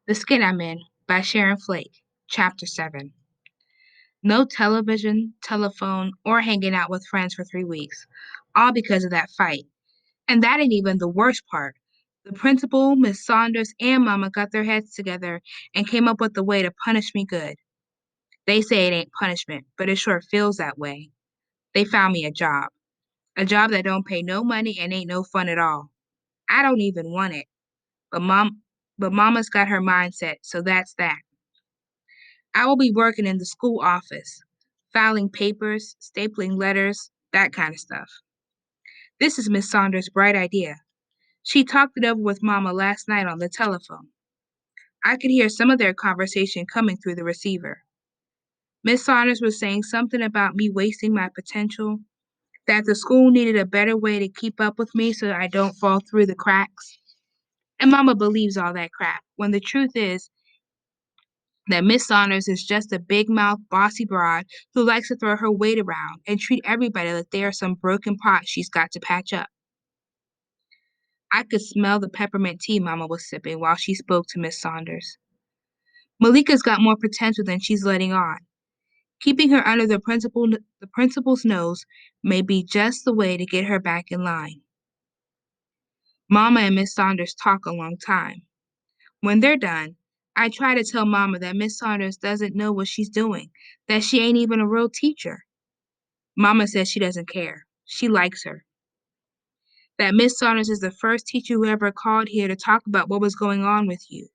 The Skin I'm In by Sharon Flake, Chapter 7. No television, telephone, or hanging out with friends for 3 weeks, all because of that fight. And that ain't even the worst part. The principal, Miss Saunders, and Mama got their heads together and came up with a way to punish me good. They say it ain't punishment, but it sure feels that way. They found me a job that don't pay no money and ain't no fun at all. I don't even want it, but Mama's got her mindset, so that's that. I will be working in the school office, filing papers, stapling letters, that kind of stuff. This is Miss Saunders' bright idea. She talked it over with Mama last night on the telephone. I could hear some of their conversation coming through the receiver. Miss Saunders was saying something about me wasting my potential, that the school needed a better way to keep up with me so that I don't fall through the cracks. And Mama believes all that crap, when the truth is that Miss Saunders is just a big mouth, bossy broad who likes to throw her weight around and treat everybody like they are some broken pot she's got to patch up. I could smell the peppermint tea Mama was sipping while she spoke to Miss Saunders. Malika's got more potential than she's letting on. Keeping her under the principal's nose may be just the way to get her back in line. Mama and Miss Saunders talk a long time. When they're done, I try to tell Mama that Miss Saunders doesn't know what she's doing, that she ain't even a real teacher. Mama says she doesn't care. She likes her. That Miss Saunders is the first teacher who ever called here to talk about what was going on with you.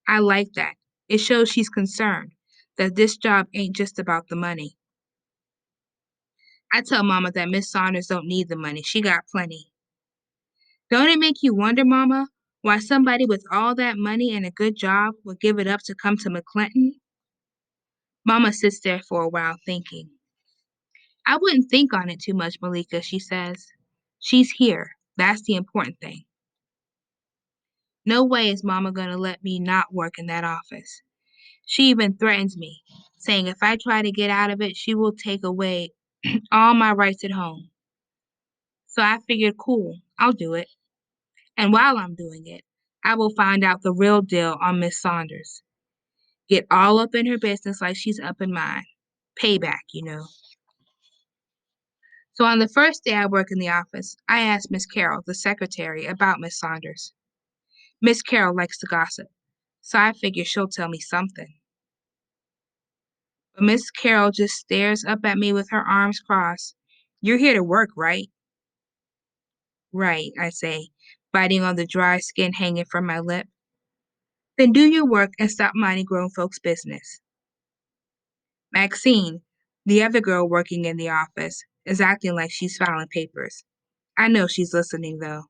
I like that. It shows she's concerned, that this job ain't just about the money. I tell Mama that Miss Saunders don't need the money. She got plenty. Don't it make you wonder, Mama, why somebody with all that money and a good job would give it up to come to McClinton? Mama sits there for a while thinking. I wouldn't think on it too much, Malika, she says. She's here. That's the important thing. No way is Mama going to let me not work in that office. She even threatens me, saying if I try to get out of it, she will take away all my rights at home. So I figured, cool, I'll do it. And while I'm doing it, I will find out the real deal on Miss Saunders. Get all up in her business like she's up in mine. Payback, you know. So on the first day I work in the office, I asked Miss Carroll, the secretary, about Miss Saunders. Miss Carroll likes to gossip, so I figure she'll tell me something. But Miss Carroll just stares up at me with her arms crossed. You're here to work, right? Right, I say, biting on the dry skin hanging from my lip. Then do your work and stop minding grown folks' business. Maxine, the other girl working in the office, is acting like she's filing papers. I know she's listening, though.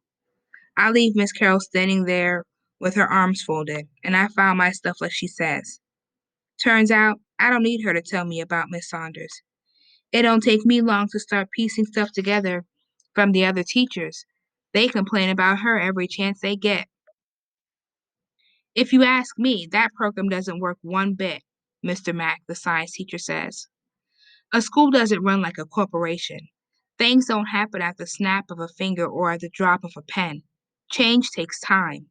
I leave Miss Carroll standing there with her arms folded, and I file my stuff like she says. Turns out, I don't need her to tell me about Miss Saunders. It don't take me long to start piecing stuff together from the other teachers. They complain about her every chance they get. If you ask me, that program doesn't work one bit, Mr. Mack, the science teacher says. A school doesn't run like a corporation. Things don't happen at the snap of a finger or at the drop of a pen. Change takes time.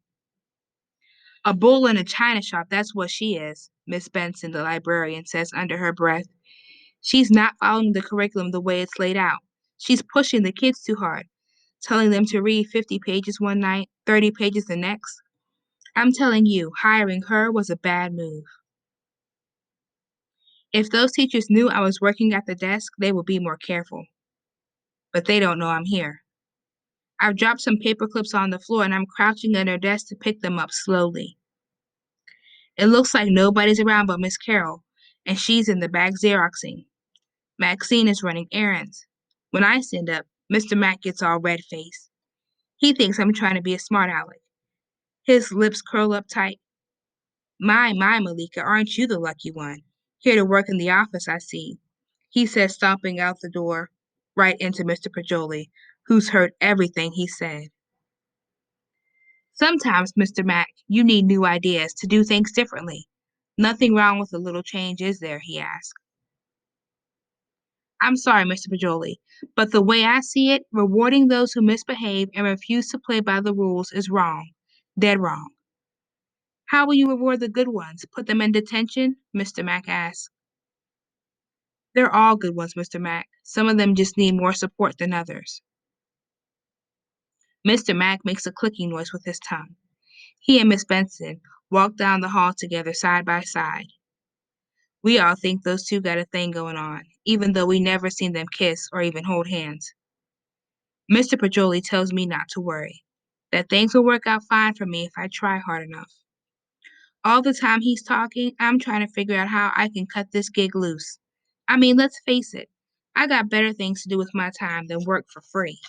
A bull in a china shop, that's what she is, Miss Benson, the librarian, says under her breath. She's not following the curriculum the way it's laid out. She's pushing the kids too hard, telling them to read 50 pages one night, 30 pages the next. I'm telling you, hiring her was a bad move. If those teachers knew I was working at the desk, they would be more careful. But they don't know I'm here. I've dropped some paper clips on the floor and I'm crouching under her desk to pick them up slowly. It looks like nobody's around but Miss Carroll, and she's in the back Xeroxing. Maxine is running errands. When I stand up, Mr. Mack gets all red-faced. He thinks I'm trying to be a smart aleck. His lips curl up tight. My, Malika, aren't you the lucky one? Here to work in the office, I see, he says, stomping out the door, right into Mr. Pajoli, who's heard everything he said. Sometimes, Mr. Mack, you need new ideas to do things differently. Nothing wrong with a little change, is there? He asked. I'm sorry, Mr. Pajoli, but the way I see it, rewarding those who misbehave and refuse to play by the rules is wrong. Dead wrong. How will you reward the good ones? Put them in detention? Mr. Mack asked. They're all good ones, Mr. Mack. Some of them just need more support than others. Mr. Mack makes a clicking noise with his tongue. He and Miss Benson walk down the hall together side by side. We all think those two got a thing going on, even though we never seen them kiss or even hold hands. Mr. Pajoli tells me not to worry, that things will work out fine for me if I try hard enough. All the time he's talking, I'm trying to figure out how I can cut this gig loose. I mean, let's face it, I got better things to do with my time than work for free.